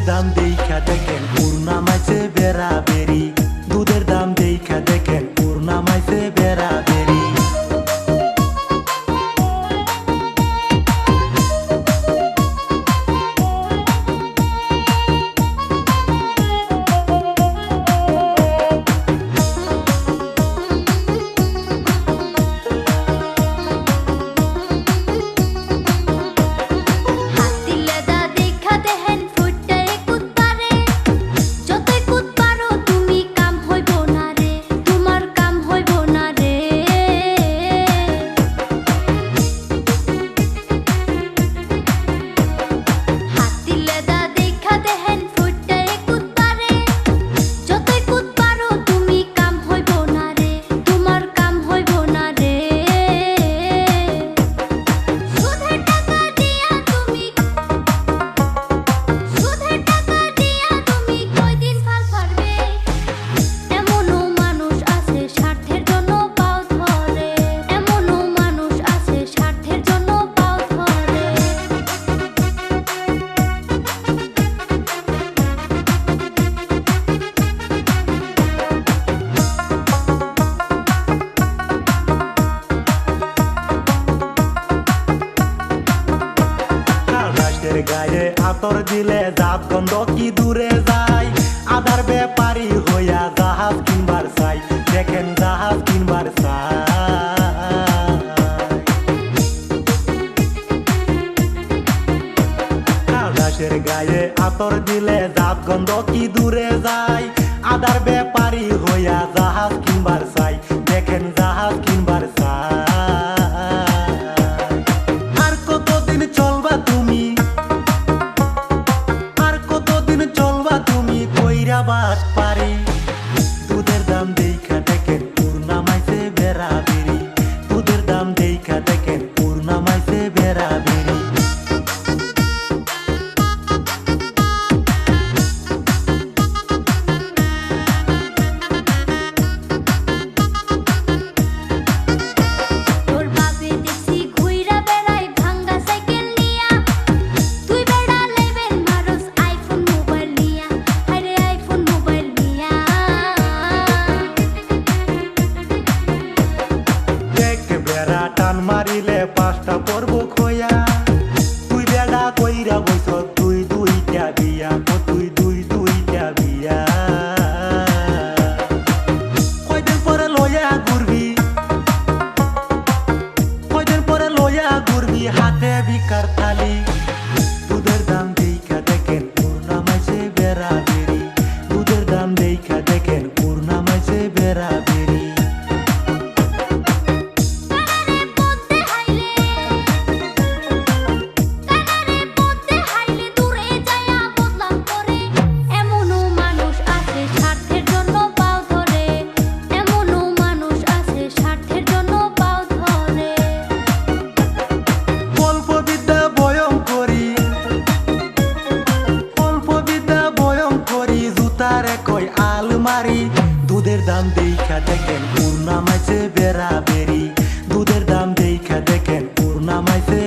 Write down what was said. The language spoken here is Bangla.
দুধের দাম দেইখা দেখেন পূর্ণামাইছে বেড়াবেড়ি, দুধের দাম দেইখা দেখেন পূর্ণামাইছে বেড়াবেড়ি। গায়ে আতর দিলে জাত গন্ধ কি দূরে যায়, আদার ব্যাপারী হইয়া জাহাজ কিনবার চাই, দেখেন জাহাজ কিনবার চাই। আকাশের গায়ে আতর দিলে জাত গন্ধ কি দূরে যায়, আদার ব্যাপারী হইয়া জাহাজ কিনবার চাই, দেখেন জাহাজ কিনবার চাই। আর কতদিন চলবা তুমি, বাস পারি, দুধের দাম দেইখা দেখেন পূর্ণামাইছে বেড়াবেড়ি, দুধের দাম দেইখা দেখেন পূর্ণামাইছে বেড়াবেড়ি। টান মারিলে পাঁচটা পর্ব খোয়া, তুই বেড়া কইরা বইছ তুই দুইটা বিয়া, তুই দুইটা বিয়া। কয়দিন পরে লইয়া ঘুরবি, কয়দিন পরে লইয়া ঘুরবি হাতে বিকার থালি, দুধের দাম দেইখা দেখেন পূর্ণামাইছে বেড়াবেড়ি, দুধের দাম দেইখা দেখেন পূর্ণামাইছে বেড়াবেড়ি। কই আলমারি, দুধের দাম দেইখা দেখেন পূর্ণামাইছে বেড়াবেড়ি, দুধের দাম দেইখা দেখেন পূর্ণামাইছে।